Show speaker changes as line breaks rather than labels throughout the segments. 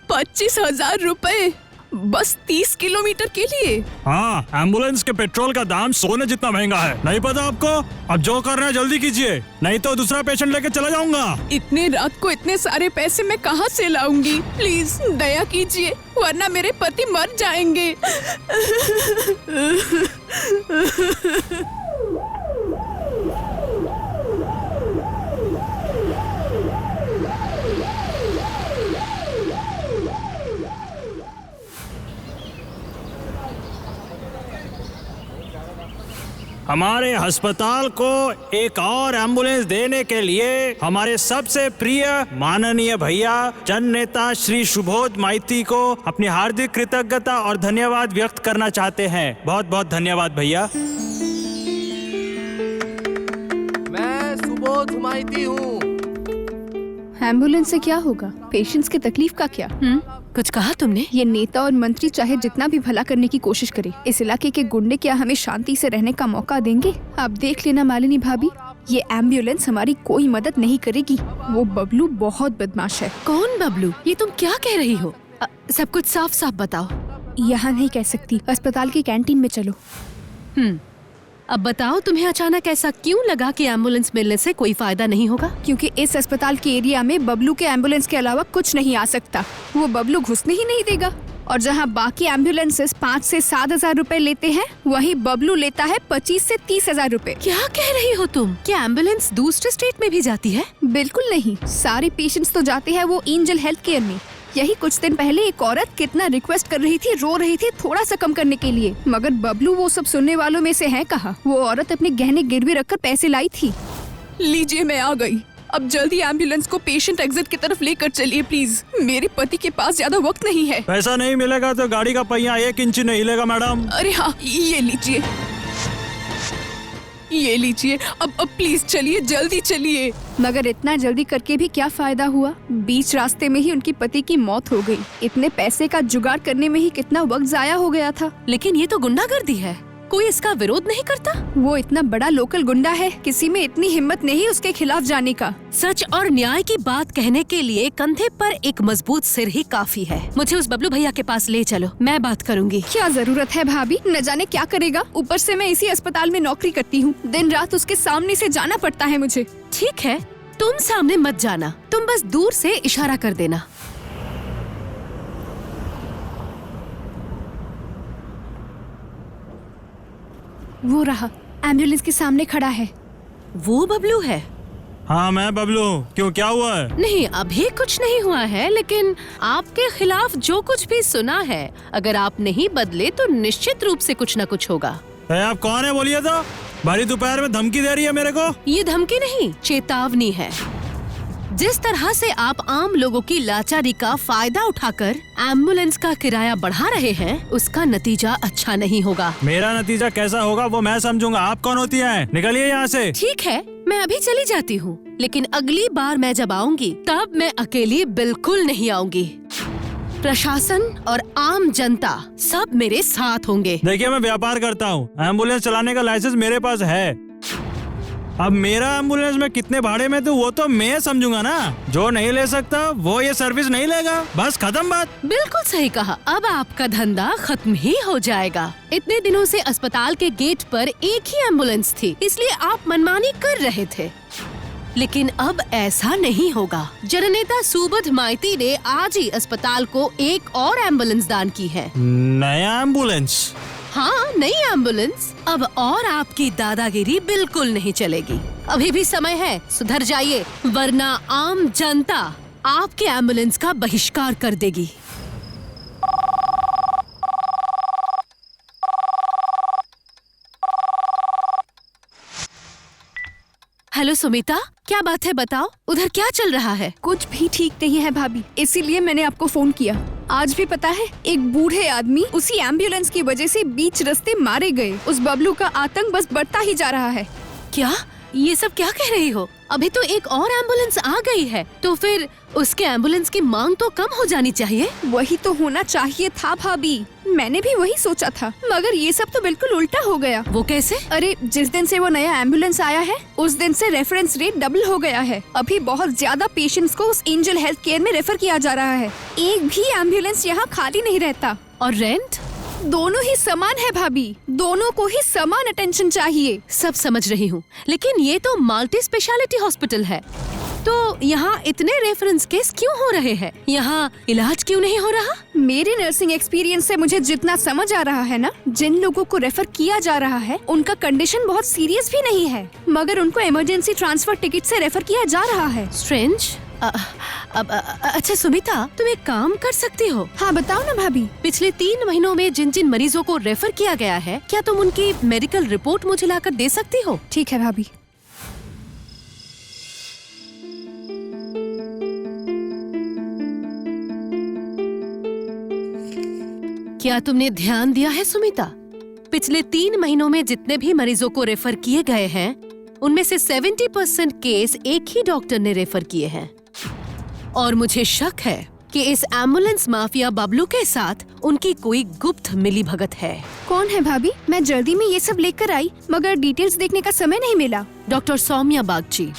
25,000 रुपए बस 30 किलोमीटर के लिए?
हाँ, एम्बुलेंस के पेट्रोल का दाम सोने जितना महंगा है। नहीं पता आपको? अब जो करना है जल्दी कीजिए, नहीं तो दूसरा पेशेंट लेके चला जाऊंगा।
इतने रात को इतने सारे पैसे मैं कहाँ से लाऊंगी? प्लीज दया कीजिए, वरना मेरे पति मर जाएंगे।
हमारे अस्पताल को एक और एम्बुलेंस देने के लिए हमारे सबसे प्रिय माननीय भैया जन नेता श्री सुबोध माइती को अपनी हार्दिक कृतज्ञता और धन्यवाद व्यक्त करना चाहते हैं। बहुत बहुत धन्यवाद भैया।
मैं सुबोध माइती हूँ।
एम्बुलेंस से क्या होगा? पेशेंट्स की तकलीफ का क्या?
कुछ कहा तुमने?
ये नेता और मंत्री चाहे जितना भी भला करने की कोशिश करे, इस इलाके के गुंडे क्या हमें शांति से रहने का मौका देंगे? आप देख लेना मालिनी भाभी, ये एम्बुलेंस हमारी कोई मदद नहीं करेगी। वो बबलू बहुत बदमाश है।
कौन बबलू? ये तुम क्या कह रही हो? सब कुछ साफ साफ बताओ।
यहाँ नहीं कह सकती, अस्पताल की कैंटीन में चलो।
अब बताओ, तुम्हें अचानक ऐसा क्यों लगा कि एम्बुलेंस मिलने से कोई फायदा नहीं होगा?
क्योंकि इस अस्पताल के एरिया में बबलू के एम्बुलेंस के अलावा कुछ नहीं आ सकता। वो बबलू घुसने ही नहीं देगा। और जहाँ बाकी एम्बुलेंसेस 5 से 7,000 रुपए लेते हैं, वहीं बबलू लेता है 25 से 30,000 रुपए।
क्या कह रही हो तुम? क्या एम्बुलेंस दूसरे स्टेट में भी जाती है?
बिल्कुल नहीं, सारे पेशेंट्स तो जाते हैं वो एंजल हेल्थ केयर में। यही कुछ दिन पहले एक औरत कितना रिक्वेस्ट कर रही थी, रो रही थी थोड़ा सा कम करने के लिए, मगर बबलू वो सब सुनने वालों में से है कहाँ। वो औरत अपने गहने गिरवी रखकर पैसे लाई थी। लीजिए, मैं आ गई। अब जल्दी एम्बुलेंस को पेशेंट एग्जिट की तरफ लेकर चलिए प्लीज। मेरे पति के पास ज्यादा वक्त नहीं है।
पैसा नहीं मिलेगा तो गाड़ी का पहिया 1 इंच नहीं हिलेगा मैडम।
अरे हाँ, ये लीजिए, ये लीजिए। अब प्लीज चलिए, जल्दी चलिए। मगर इतना जल्दी करके भी क्या फायदा हुआ? बीच रास्ते में ही उनकी पति की मौत हो गई। इतने पैसे का जुगाड़ करने में ही कितना वक्त जाया हो गया था।
लेकिन ये तो गुंडागर्दी है, कोई इसका विरोध नहीं करता?
वो इतना बड़ा लोकल गुंडा है, किसी में इतनी हिम्मत नहीं उसके खिलाफ जाने का।
सच और न्याय की बात कहने के लिए कंधे पर एक मजबूत सिर ही काफी है। मुझे उस बबलू भैया के पास ले चलो, मैं बात करूंगी।
क्या जरूरत है भाभी, न जाने क्या करेगा। ऊपर से मैं इसी अस्पताल में नौकरी करती हूँ, दिन रात उसके सामने से जाना पड़ता है मुझे।
ठीक है, तुम सामने मत जाना, तुम बस दूर से इशारा कर देना।
वो रहा, एम्बुलेंस के सामने खड़ा है।
वो बबलू है?
हाँ मैं बबलू। क्यों, क्या हुआ है?
नहीं, अभी कुछ नहीं हुआ है, लेकिन आपके खिलाफ जो कुछ भी सुना है, अगर आप नहीं बदले तो निश्चित रूप से कुछ न कुछ होगा।
आप कौन है बोलिए तो? भरी दोपहर में धमकी दे रही है मेरे को?
ये धमकी नहीं, चेतावनी है। जिस तरह से आप आम लोगों की लाचारी का फायदा उठाकर एम्बुलेंस का किराया बढ़ा रहे हैं, उसका नतीजा अच्छा नहीं होगा।
मेरा नतीजा कैसा होगा वो मैं समझूंगा। आप कौन होती हैं? निकलिए यहाँ से।
ठीक है, मैं अभी चली जाती हूँ, लेकिन अगली बार मैं जब आऊंगी तब मैं अकेली बिल्कुल नहीं आऊंगी। प्रशासन और आम जनता सब मेरे साथ होंगे।
देखिए, मैं व्यापार करता हूँ, एम्बुलेंस चलाने का लाइसेंस मेरे पास है। अब मेरा एम्बुलेंस में कितने भाड़े में तो वो तो मैं समझूंगा ना। जो नहीं ले सकता वो ये सर्विस नहीं लेगा, बस खत्म बात।
बिल्कुल सही कहा, अब आपका धंधा खत्म ही हो जाएगा। इतने दिनों से अस्पताल के गेट पर एक ही एम्बुलेंस थी, इसलिए आप मनमानी कर रहे थे, लेकिन अब ऐसा नहीं होगा। जननेता सुबोध माइती ने आज ही अस्पताल को एक और एम्बुलेंस दान की है।
नया एम्बुलेंस?
हाँ, नई एम्बुलेंस। अब और आपकी दादागिरी बिल्कुल नहीं चलेगी। अभी भी समय है, सुधर जाइए, वरना आम जनता आपके एम्बुलेंस का बहिष्कार कर देगी। हेलो सुमिता, क्या बात है बताओ, उधर क्या चल रहा है?
कुछ भी ठीक नहीं है भाभी, इसीलिए मैंने आपको फोन किया। आज भी पता है, एक बूढ़े आदमी उसी एम्बुलेंस की वजह से बीच रास्ते मारे गए। उस बबलू का आतंक बस बढ़ता ही जा रहा है।
क्या ये सब क्या कह रही हो? अभी तो एक और एम्बुलेंस आ गई है, तो फिर उसके एम्बुलेंस की मांग तो कम हो जानी चाहिए।
वही तो होना चाहिए था भाभी, मैंने भी वही सोचा था, मगर ये सब तो बिल्कुल उल्टा हो गया।
वो कैसे?
अरे जिस दिन से वो नया एम्बुलेंस आया है उस दिन से रेफरेंस रेट डबल हो गया है। अभी बहुत ज्यादा पेशेंट्स को उस एंजल हेल्थ केयर में रेफर किया जा रहा है। एक भी एम्बुलेंस यहाँ खाली नहीं रहता।
और रेंट?
दोनों ही समान है भाभी, दोनों को ही समान अटेंशन चाहिए।
सब समझ रही हूँ, लेकिन ये तो मल्टी स्पेशलिटी हॉस्पिटल है, तो यहाँ इतने रेफरेंस केस क्यों हो रहे हैं? यहाँ इलाज क्यों नहीं हो रहा?
मेरे नर्सिंग एक्सपीरियंस से मुझे जितना समझ आ रहा है ना, जिन लोगों को रेफर किया जा रहा है उनका कंडीशन बहुत सीरियस भी नहीं है, मगर उनको इमरजेंसी ट्रांसफर टिकट से रेफर किया जा रहा है।
स्ट्रेंज। अच्छा सुमिता, तुम एक काम कर सकती हो।
हाँ बताओ ना भाभी।
पिछले 3 महीनों में जिन जिन मरीजों को रेफर किया गया है, क्या तुम उनकी मेडिकल रिपोर्ट मुझे लाकर दे सकती हो?
ठीक है भाभी।
क्या तुमने ध्यान दिया है सुमिता, पिछले 3 महीनों में जितने भी मरीजों को रेफर किए गए हैं उनमें से 70% केस एक ही डॉक्टर ने रेफर किए हैं। और मुझे शक है कि इस एम्बुलेंस माफिया बबलू के साथ उनकी कोई गुप्त मिलीभगत है।
कौन है भाभी? मैं जल्दी में ये सब लेकर आई, मगर डिटेल्स देखने का समय नहीं मिला।
डॉक्टर सौम्या बागची।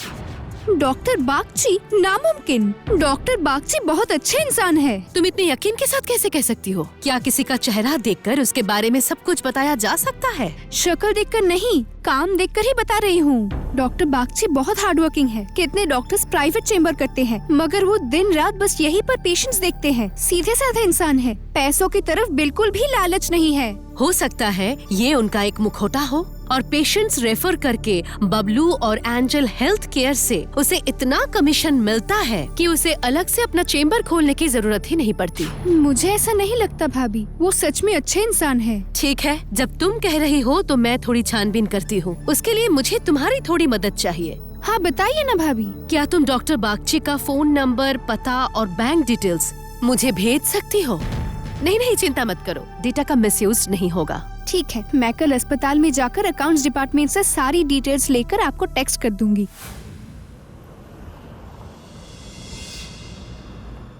डॉक्टर बागची? नामुमकिन, डॉक्टर बागची बहुत अच्छे इंसान है।
तुम इतने यकीन के साथ कैसे कह सकती हो? क्या किसी का चेहरा देखकर उसके बारे में सब कुछ बताया जा सकता है?
शक्ल देखकर नहीं, काम देखकर ही बता रही हूँ। डॉक्टर बागची बहुत हार्ड वर्किंग है। कितने डॉक्टर्स प्राइवेट चेम्बर करते हैं, मगर वो दिन रात बस यही पर पेशेंट्स देखते हैं। सीधे साधे इंसान है, पैसों की तरफ बिल्कुल भी लालच नहीं है।
हो सकता है ये उनका एक मुखौटा हो और पेशेंट्स रेफर करके बबलू और एंजल हेल्थ केयर से उसे इतना कमीशन मिलता है कि उसे अलग से अपना चेम्बर खोलने की जरूरत ही नहीं पड़ती।
मुझे ऐसा नहीं लगता भाभी, वो सच में अच्छे इंसान है।
ठीक है, जब तुम कह रही हो तो मैं थोड़ी छानबीन करती हूँ। उसके लिए मुझे तुम्हारी थोड़ी मदद चाहिए।
हाँ बताइए ना भाभी।
क्या तुम डॉक्टर बागची का फोन नंबर, पता और बैंक डिटेल्स मुझे भेज सकती हो? नहीं, चिंता मत करो, डेटा का मिसयूज नहीं होगा।
ठीक है, मैं कल अस्पताल में जाकर अकाउंट्स डिपार्टमेंट से सारी डिटेल्स लेकर आपको टेक्स्ट कर दूंगी।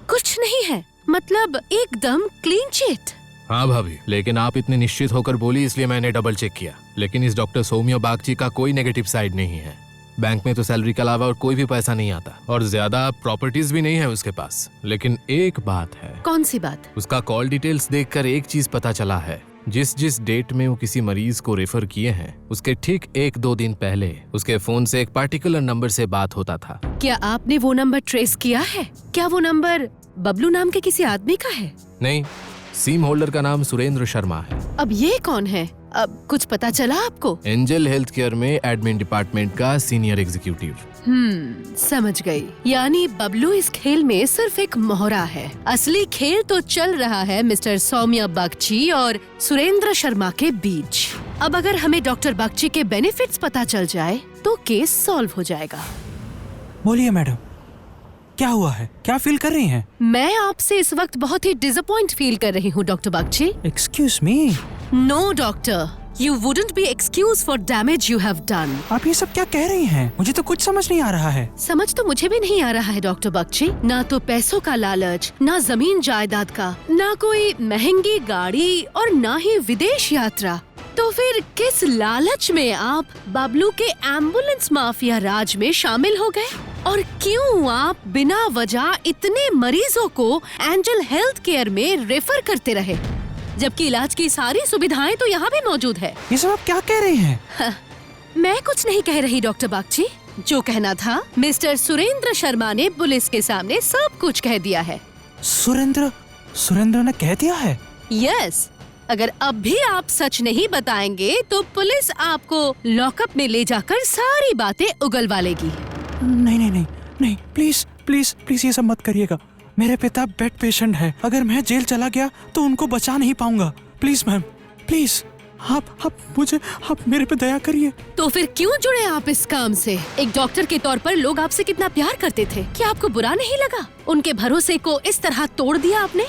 कुछ नहीं है, मतलब एकदम क्लीन चिट।
हाँ भाभी, लेकिन आप इतने निश्चित होकर बोली इसलिए मैंने डबल चेक किया। लेकिन इस डॉक्टर सौम्या बागची का कोई नेगेटिव साइड नहीं है। बैंक में तो सैलरी के अलावा और कोई भी पैसा नहीं आता और ज्यादा प्रॉपर्टीज भी नहीं है उसके पास। लेकिन एक बात है।
कौन सी बात?
उसका कॉल डिटेल्स देखकर एक चीज पता चला है। जिस डेट में वो किसी मरीज को रेफर किए हैं उसके ठीक 1-2 दिन पहले उसके फोन से एक पार्टिकुलर नंबर से बात होता था।
क्या आपने वो नंबर ट्रेस किया है? क्या वो नंबर बबलू नाम के किसी आदमी का है?
नहीं, सिम होल्डर का नाम सुरेंद्र शर्मा है।
अब ये कौन है? अब कुछ पता चला आपको?
एंजल हेल्थ केयर में एडमिन डिपार्टमेंट का सीनियर एग्जीक्यूटिव।
समझ गई। यानी बबलू इस खेल में सिर्फ एक मोहरा है। असली खेल तो चल रहा है मिस्टर सौम्या बागची और सुरेंद्र शर्मा के बीच। अब अगर हमें डॉक्टर बागची के बेनिफिट्स पता चल जाए तो केस सॉल्व हो जाएगा।
बोलिए मैडम, क्या हुआ है? क्या फील कर रही हैं?
मैं आपसे इस वक्त बहुत ही डिसअपॉइंट फील कर रही हूँ doctor Bagchi.
Excuse me.
No doctor, You wouldn't be excused for damage you have done.
आप ये सब क्या कह रही हैं? मुझे तो कुछ समझ नहीं आ रहा है।
समझ तो मुझे भी नहीं आ रहा है डॉक्टर बागची। ना तो पैसों का लालच, ना जमीन जायदाद का, ना कोई महंगी गाड़ी और ना ही विदेश यात्रा। तो फिर किस लालच में आप बबलू के एम्बुलेंस माफिया राज में शामिल हो गए? और क्यों आप बिना वजह इतने मरीजों को एंजल हेल्थ केयर में रेफर करते रहे, जबकि इलाज की सारी सुविधाएं तो यहाँ भी मौजूद है?
ये सब आप क्या कह रही हैं?
मैं कुछ नहीं कह रही डॉक्टर बागची। जो कहना था मिस्टर सुरेंद्र शर्मा ने पुलिस के सामने सब कुछ कह दिया है।
सुरेंद्र ने कह दिया है?
यस। अगर अब भी आप सच नहीं बताएंगे तो पुलिस आपको लॉकअप में ले जाकर सारी बातें उगलवा लेगी।
नहीं, प्लीज ये सब मत करिएगा। मेरे पिता बेड पेशेंट है। अगर मैं जेल चला गया तो उनको बचा नहीं पाऊंगा। प्लीज मैम, प्लीज आप मेरे पे दया करिए।
तो फिर क्यों जुड़े आप इस काम से? एक डॉक्टर के तौर पर लोग आपसे कितना प्यार करते थे, क्या आपको बुरा नहीं लगा? उनके भरोसे को इस तरह तोड़ दिया आपने।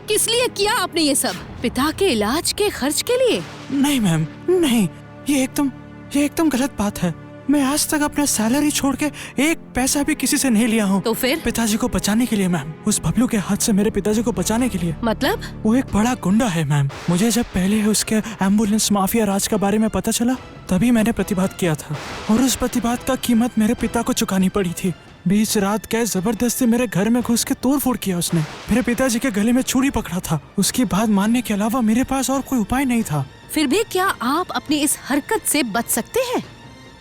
किस लिए किया आपने ये सब? पिता के इलाज के खर्च के लिए?
नहीं मैम, नहीं, ये एकदम गलत बात है। मैं आज तक अपना सैलरी छोड़ के एक पैसा भी किसी से नहीं लिया हूँ।
तो फिर
पिताजी को बचाने के लिए मैम, उस बबलू के हाथ से मेरे पिताजी को बचाने के लिए।
मतलब?
वो एक बड़ा गुंडा है मैम। मुझे जब पहले उसके एम्बुलेंस माफिया राज के बारे में पता चला तभी मैंने प्रतिवाद किया था, और उस प्रतिवाद का कीमत मेरे पिता को चुकानी पड़ी थी। बीच रात गए जबरदस्ती मेरे घर में घुस के तोड़फोड़ किया उसने। मेरे पिताजी के गले में छुरी पकड़ा था। उसकी बात मानने के अलावा मेरे पास और कोई उपाय नहीं था।
फिर भी क्या आप अपनी इस हरकत से बच सकते हैं?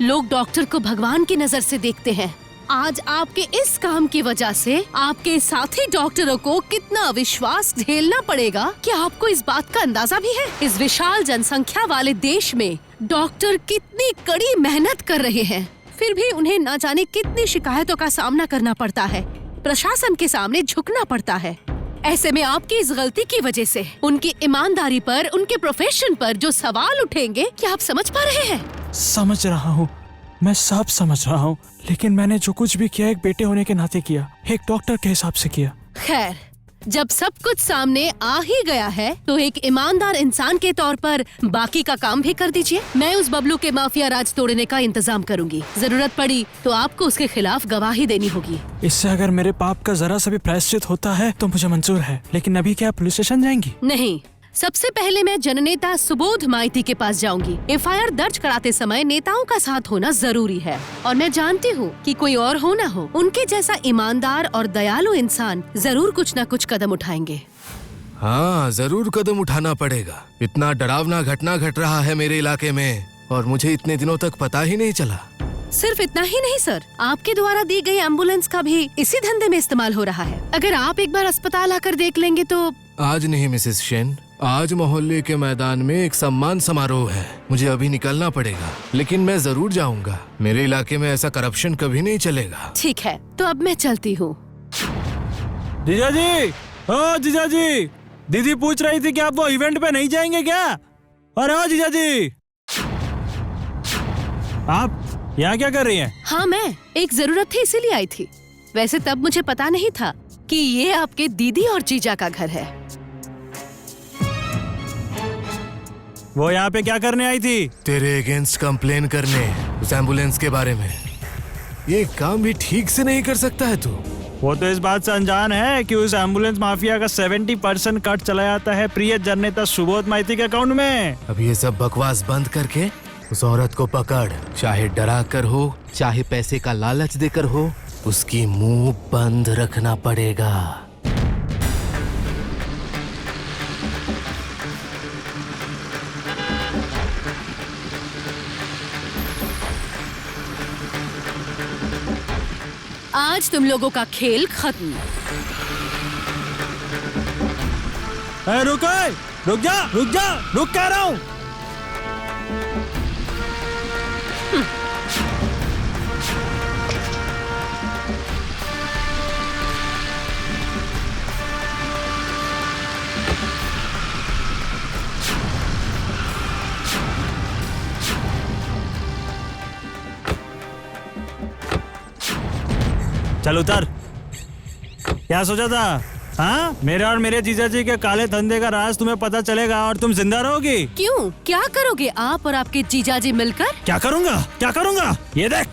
लोग डॉक्टर को भगवान की नजर से देखते हैं। आज आपके इस काम की वजह से आपके साथी डॉक्टरों को कितना अविश्वास झेलना पड़ेगा कि आपको इस बात का अंदाजा भी है। इस विशाल जनसंख्या वाले देश में डॉक्टर कितनी कड़ी मेहनत कर रहे हैं, फिर भी उन्हें न जाने कितनी शिकायतों का सामना करना पड़ता है, प्रशासन के सामने झुकना पड़ता है। ऐसे में आपकी इस गलती की वजह से उनकी ईमानदारी पर, उनके प्रोफेशन पर जो सवाल उठेंगे, क्या आप समझ पा रहे हैं?
समझ रहा हूँ, मैं सब समझ रहा हूँ, लेकिन मैंने जो कुछ भी किया एक बेटे होने के नाते किया, एक डॉक्टर के हिसाब से किया।
खैर, जब सब कुछ सामने आ ही गया है तो एक ईमानदार इंसान के तौर पर बाकी का काम भी कर दीजिए। मैं उस बबलू के माफिया राज तोड़ने का इंतजाम करूंगी। जरूरत पड़ी तो आपको उसके खिलाफ गवाही देनी होगी।
इससे अगर मेरे पाप का जरा सा भी प्रायश्चित होता है तो मुझे मंजूर है, लेकिन अभी क्या पुलिस स्टेशन जाएंगी?
नहीं, सबसे पहले मैं जननेता सुबोध माइती के पास जाऊंगी। एफआईआर दर्ज कराते समय नेताओं का साथ होना जरूरी है, और मैं जानती हूँ कि कोई और हो न हो, उनके जैसा ईमानदार और दयालु इंसान जरूर कुछ न कुछ कदम उठाएंगे।
हाँ, जरूर कदम उठाना पड़ेगा। इतना डरावना घटना घट रहा है मेरे इलाके में और मुझे इतने दिनों तक पता ही नहीं चला।
सिर्फ इतना ही नहीं सर, आपके द्वारा दी गई एम्बुलेंस का भी इसी धंधे में इस्तेमाल हो रहा है। अगर आप एक बार अस्पताल आकर देख लेंगे तो।
आज नहीं मिसेस शेन, आज मोहल्ले के मैदान में एक सम्मान समारोह है। मुझे अभी निकलना पड़ेगा, लेकिन मैं जरूर जाऊंगा। मेरे इलाके में ऐसा करप्शन कभी नहीं चलेगा।
ठीक है, तो अब मैं चलती हूँ।
जीजा जी, ओ जीजा जी, दीदी पूछ रही थी कि आप वो इवेंट पे नहीं जाएंगे क्या? अरे ओ जीजा जी, आप यहाँ क्या कर रही हैं?
हाँ, मैं एक जरूरत थी इसीलिए आई थी। वैसे तब मुझे पता नहीं था कि ये आपके दीदी और जीजा का घर है।
वो यहाँ पे क्या करने आई थी?
तेरे अगेंस्ट कंप्लेन करने, उस एम्बुलेंस के बारे में। ये काम भी ठीक से नहीं कर सकता है तू।
वो तो इस बात से अनजान है कि उस एम्बुलेंस माफिया का 70% कट चला जाता है प्रिय जननेता सुबोध माइती के अकाउंट में।
अब ये सब बकवास बंद करके उस औरत को पकड़, चाहे डरा कर हो, चाहे पैसे का लालच देकर हो, उसकी मुंह बंद रखना पड़ेगा।
आज तुम लोगों का खेल खत्म।
रुक जा, रुक कह रहा हूँ। चल उतर। क्या सोचा था? हाँ, मेरे और मेरे जीजा जी के काले धंधे का राज तुम्हें पता चलेगा और तुम जिंदा रहोगी।
क्यों? क्या करोगे आप और आपके जीजा जी मिलकर?
क्या करूँगा? ये देख,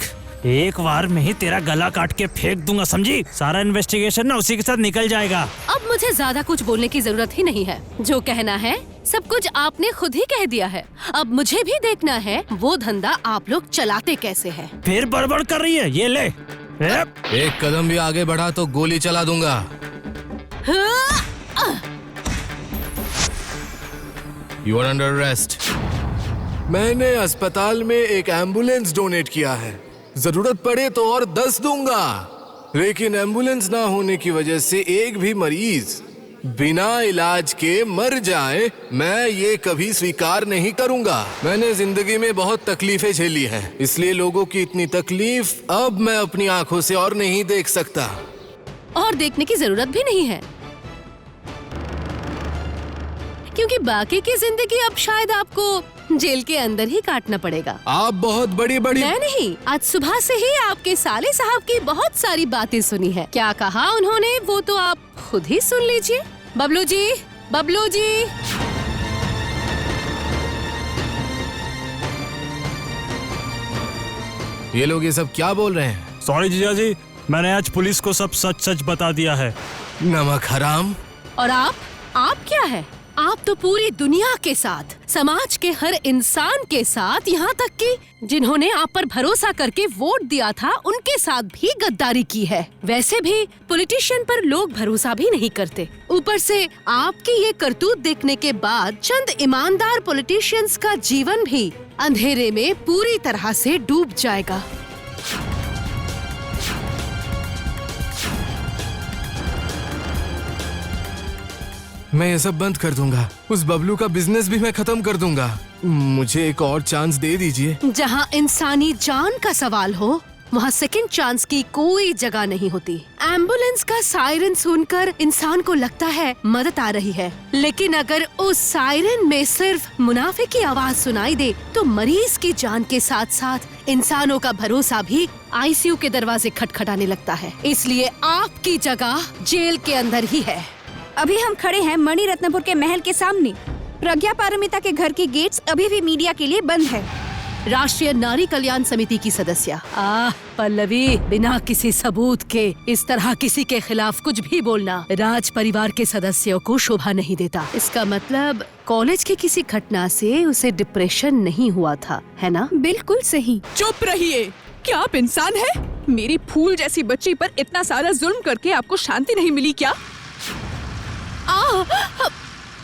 एक बार में ही तेरा गला काट के फेंक दूंगा, समझी? सारा इन्वेस्टिगेशन ना उसी के साथ निकल जाएगा।
अब मुझे ज्यादा कुछ बोलने की जरूरत ही नहीं है। जो कहना है सब कुछ आपने खुद ही कह दिया है। अब मुझे भी देखना है वो धंधा आप लोग चलाते कैसे हैं।
फिर बड़बड़ कर रही है, ये ले।
एक कदम भी आगे बढ़ा तो गोली चला दूंगा। You are under arrest. मैंने अस्पताल में एक एम्बुलेंस डोनेट किया है, जरूरत पड़े तो और 10 दूंगा, लेकिन एम्बुलेंस ना होने की वजह से एक भी मरीज बिना इलाज के मर जाए, मैं ये कभी स्वीकार नहीं करूंगा। मैंने जिंदगी में बहुत तकलीफें झेली हैं, इसलिए लोगों की इतनी तकलीफ अब मैं अपनी आंखों से और नहीं देख सकता।
और देखने की जरूरत भी नहीं है, क्योंकि बाकी की जिंदगी अब शायद आपको जेल के अंदर ही काटना पड़ेगा।
आप बहुत बड़ी
मैं नहीं, आज सुबह से ही आपके साले साहब की बहुत सारी बातें सुनी है। क्या कहा उन्होंने वो तो आप खुद ही सुन लीजिए। बबलू जी, बबलू जी।
ये लोग ये सब क्या बोल रहे हैं?
सॉरी जीजा जी, मैंने आज पुलिस को सब सच सच बता दिया है।
नमक हराम।
और आप क्या है? आप तो पूरी दुनिया के साथ, समाज के हर इंसान के साथ, यहाँ तक कि जिन्होंने आप पर भरोसा करके वोट दिया था उनके साथ भी गद्दारी की है। वैसे भी पॉलिटिशियन पर लोग भरोसा भी नहीं करते। ऊपर से आपकी ये करतूत देखने के बाद चंद ईमानदार पॉलिटिशियंस का जीवन भी अंधेरे में पूरी तरह से डूब जाएगा।
मैं ये सब बंद कर दूंगा। उस बबलू का बिजनेस भी मैं खत्म कर दूंगा। मुझे एक और चांस दे दीजिए।
जहाँ इंसानी जान का सवाल हो, वहाँ सेकंड चांस की कोई जगह नहीं होती। एम्बुलेंस का सायरन सुनकर इंसान को लगता है मदद आ रही है, लेकिन अगर उस सायरन में सिर्फ मुनाफे की आवाज सुनाई दे तो मरीज की जान के साथ साथ इंसानों का भरोसा भी आईसीयू के दरवाजे खटखटाने लगता है। इसलिए आपकी जगह जेल के अंदर ही है।
अभी हम खड़े हैं मणि रत्नपुर के महल के सामने। प्रज्ञा पारमिता के घर की गेट्स अभी भी मीडिया के लिए बंद है।
राष्ट्रीय नारी कल्याण समिति की सदस्य पल्लवी, बिना किसी सबूत के इस तरह किसी के खिलाफ कुछ भी बोलना राज परिवार के सदस्यों को शोभा नहीं देता। इसका मतलब कॉलेज की किसी घटना से उसे डिप्रेशन नहीं हुआ था, है ना?
बिल्कुल सही।
चुप रहिए। क्या आप इंसान हैं? मेरी फूल जैसी बच्ची पर इतना सारा जुल्म करके आपको शांति नहीं मिली क्या?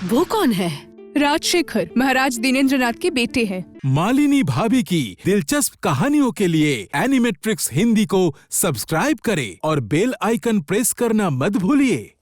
वो कौन है?
राजशेखर, महाराज दिनेंद्रनाथ के बेटे हैं।
मालिनी भाभी की दिलचस्प कहानियों के लिए एनिमेट्रिक्स हिंदी को सब्सक्राइब करें और बेल आइकन प्रेस करना मत भूलिए।